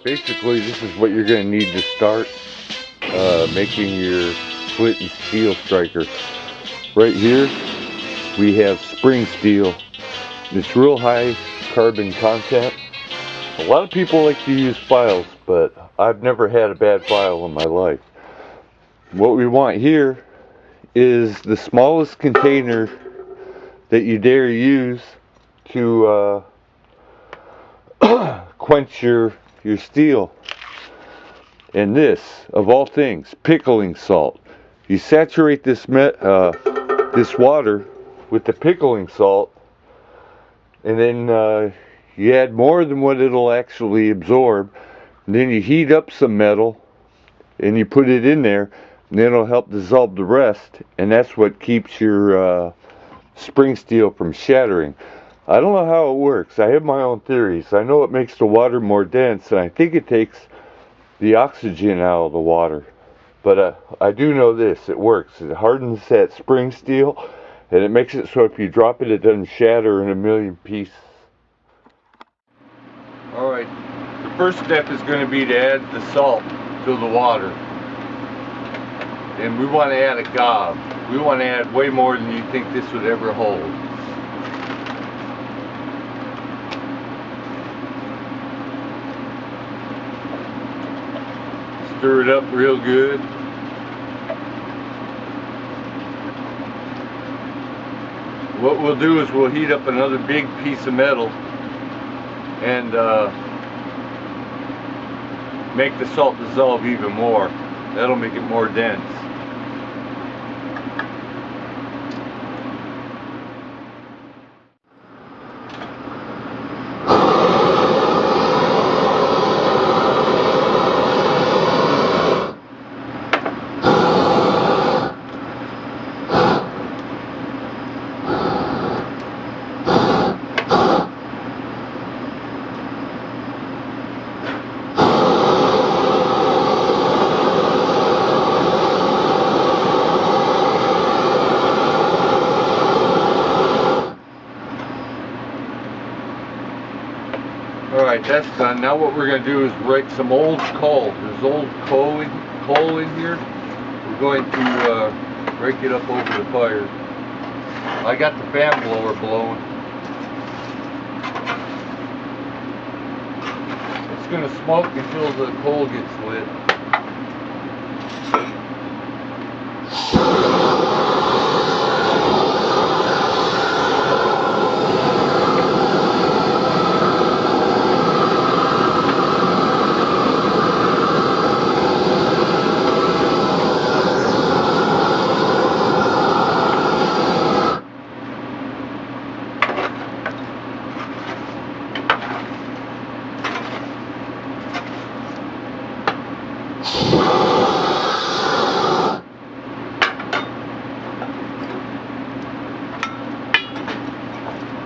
Basically, this is what you're going to need to start making your flint and steel striker. Right here, we have spring steel. It's real high carbon content. A lot of people like to use files, but I've never had a bad file in my life. What we want here is the smallest container that you dare use to quench your steel. And this, of all things, pickling salt. You saturate this water with the pickling salt, and then you add more than what it'll actually absorb. And then you heat up some metal, and you put it in there, and then it'll help dissolve the rest. And that's what keeps your spring steel from shattering. I don't know how it works. I have my own theories. I know it makes the water more dense, and I think it takes the oxygen out of the water. But I do know this, it works. It hardens that spring steel, and it makes it so if you drop it, it doesn't shatter in a million pieces. Alright, the first step is going to be to add the salt to the water. And we want to add a gob. We want to add way more than you think this would ever hold. Stir it up real good. What we'll do is we'll heat up another big piece of metal and make the salt dissolve even more. That'll make it more dense. Alright, that's done. Now what we're going to do is rake some old coal. There's old coal in here. We're going to rake it up over the fire. I got the fan blower blowing. It's going to smoke until the coal gets lit.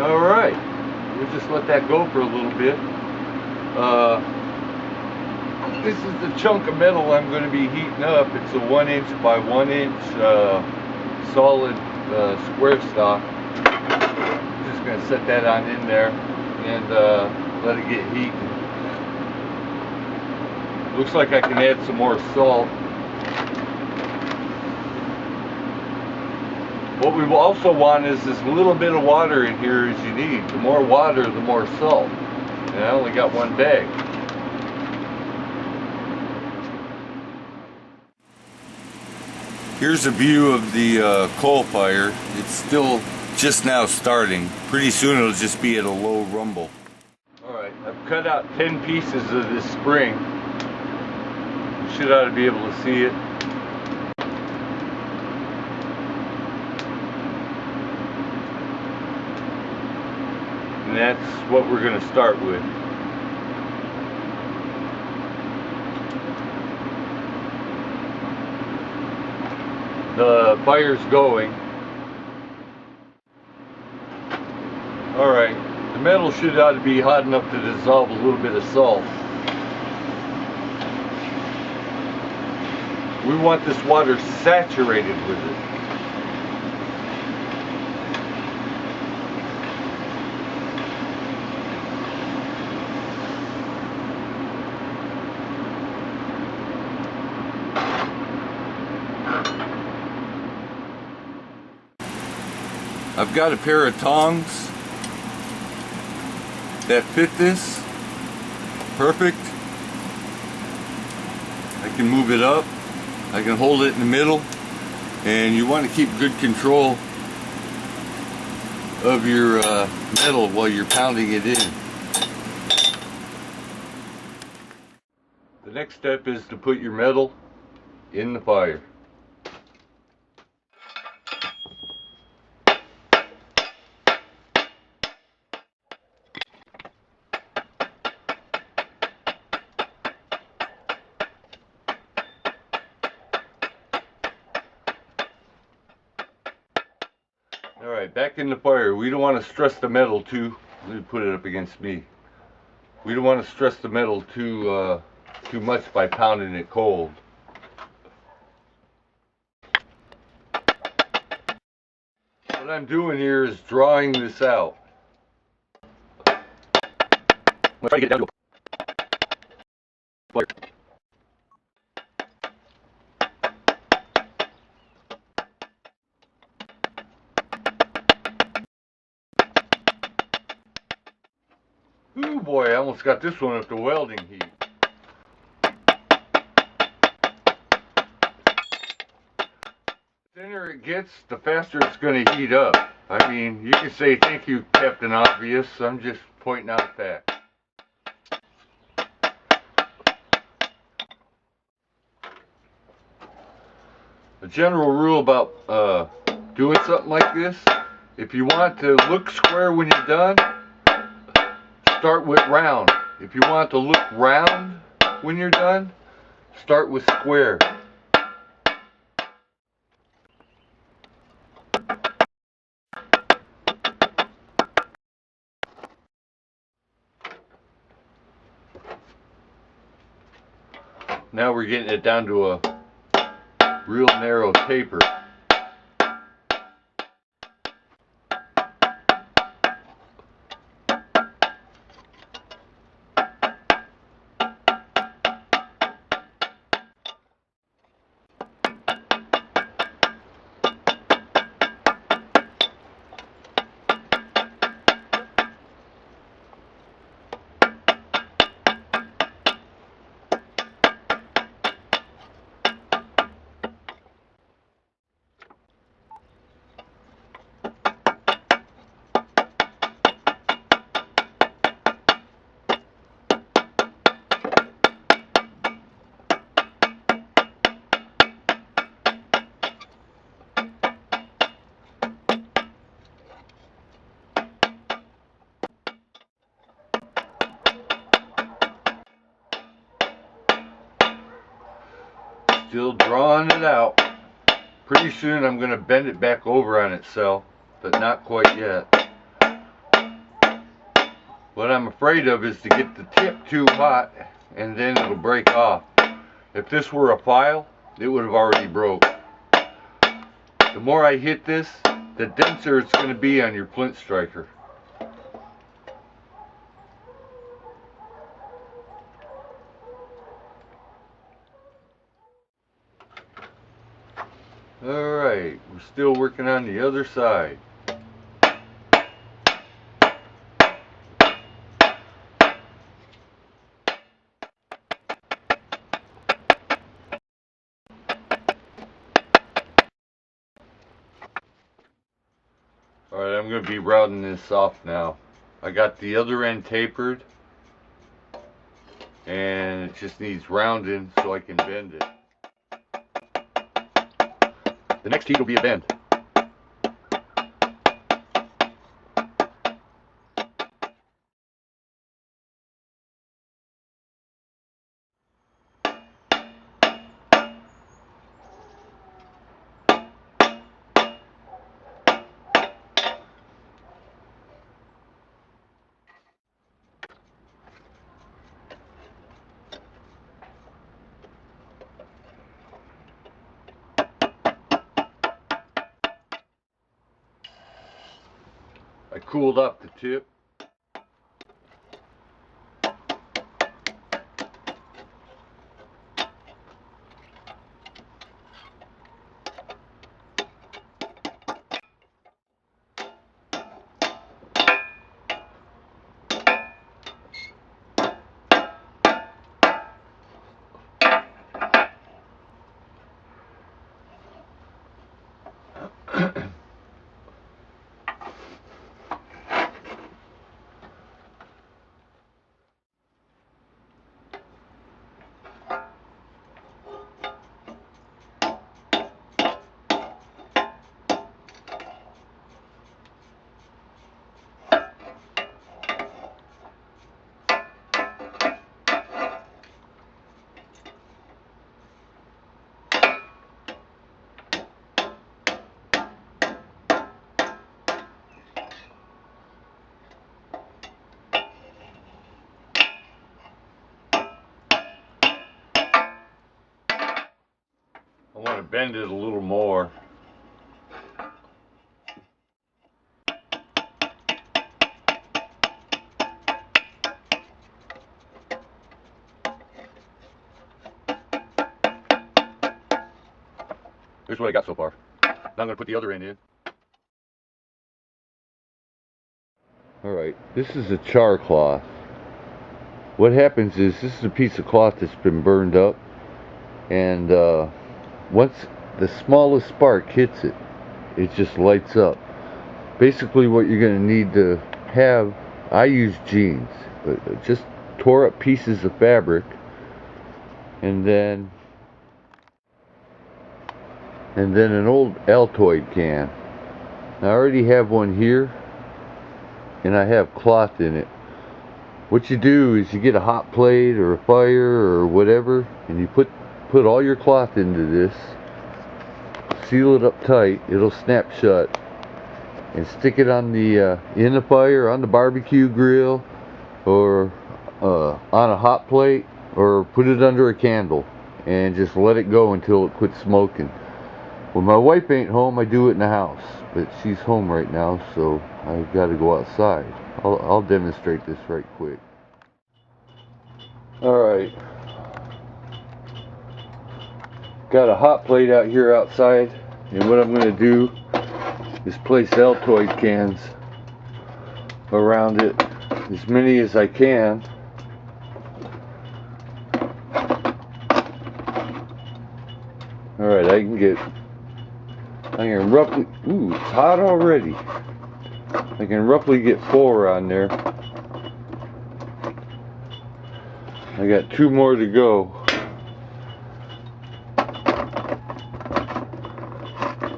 Alright, we'll just let that go for a little bit. This is the chunk of metal I'm going to be heating up. It's a 1 inch by 1 inch solid square stock. I'm just going to set that on in there and let it get heated. Looks like I can add some more salt. What we also want is as little bit of water in here as you need. The more water, the more salt. And I only got one bag. Here's a view of the coal fire. It's still just now starting. Pretty soon it'll just be at a low rumble. Alright, I've cut out 10 pieces of this spring. You should ought to be able to see it. And that's what we're going to start with. The fire's going. Alright, the metal should ought to be hot enough to dissolve a little bit of salt. We want this water saturated with it. I've got a pair of tongs that fit this perfect. I can move it up, I can hold it in the middle, and you want to keep good control of your metal while you're pounding it in. The next step is to put your metal in the fire. Alright, back in the fire. We don't want to stress the metal too. Let me put it up against me. We don't want to stress the metal too much by pounding it cold. What I'm doing here is drawing this out. I'm going to try to get it down to a fire. Ooh boy, I almost got this one up to welding heat. The thinner it gets, the faster it's going to heat up. I mean, you can say thank you, Captain Obvious. I'm just pointing out a fact. A general rule about doing something like this, if you want to look square when you're done, start with round. If you want to look round when you're done, start with square. Now we're getting it down to a real narrow taper. Still drawing it out. Pretty soon I'm going to bend it back over on itself, but not quite yet. What I'm afraid of is to get the tip too hot and then it'll break off. If this were a file, it would have already broke. The more I hit this, the denser it's going to be on your flint striker. Alright, we're still working on the other side. Alright, I'm going to be routing this off now. I got the other end tapered and it just needs rounding so I can bend it. The next heat will be a bend. I cooled off the tip. I want to bend it a little more. Here's what I got so far. Now I'm going to put the other end in. Alright, this is a char cloth. What happens is, this is a piece of cloth that's been burned up, and once the smallest spark hits it, it just lights up. Basically what you're going to need to have, I use jeans, but just tore up pieces of fabric, and then an old Altoid can. I already have one here, and I have cloth in it. What you do is you get a hot plate or a fire or whatever, and you put all your cloth into this, seal it up tight, it'll snap shut, and stick it on the in the fire, on the barbecue grill, or on a hot plate, or put it under a candle and just let it go until it quits smoking. When my wife ain't home, I do it in the house, but she's home right now, so I gotta go outside. I'll demonstrate this right quick. Alright, got a hot plate out here outside, and what I'm going to do is place Altoid cans around it, as many as I can. Alright, I can roughly, ooh, it's hot already. I can roughly get 4 on there. I got 2 more to go.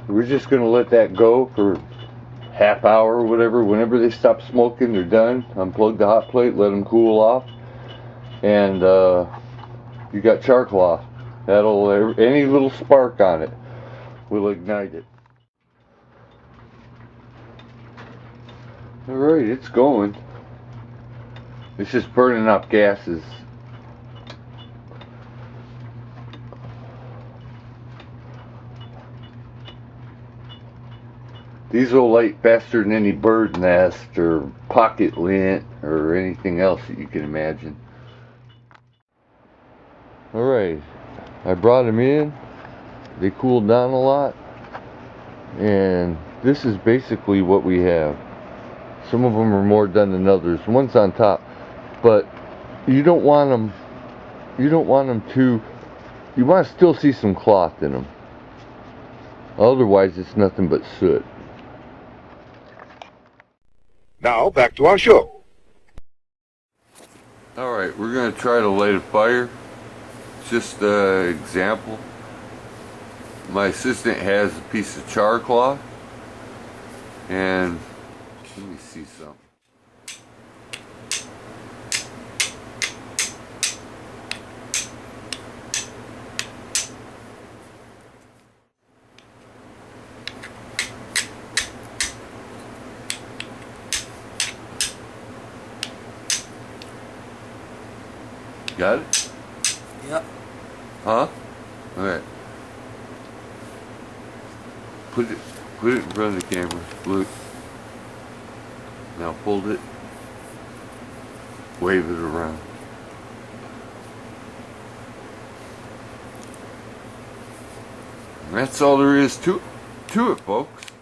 We're just going to let that go for half hour or whatever. Whenever they stop smoking, they're done. Unplug the hot plate, let them cool off, and you got char cloth. That'll, any little spark on it will ignite it. Alright, it's going. It's just burning up gases. These will light faster than any bird nest or pocket lint or anything else that you can imagine. Alright, I brought them in. They cooled down a lot. And this is basically what we have. Some of them are more done than others. One's on top. But you don't want them to, you want to still see some cloth in them. Otherwise it's nothing but soot. Now, back to our show. Alright, we're going to try to light a fire. Just an example. My assistant has a piece of char cloth. And let me see something. Got it? Yep. Huh? Alright. Put it in front of the camera. Look. Now fold it. Wave it around. And that's all there is to it, folks.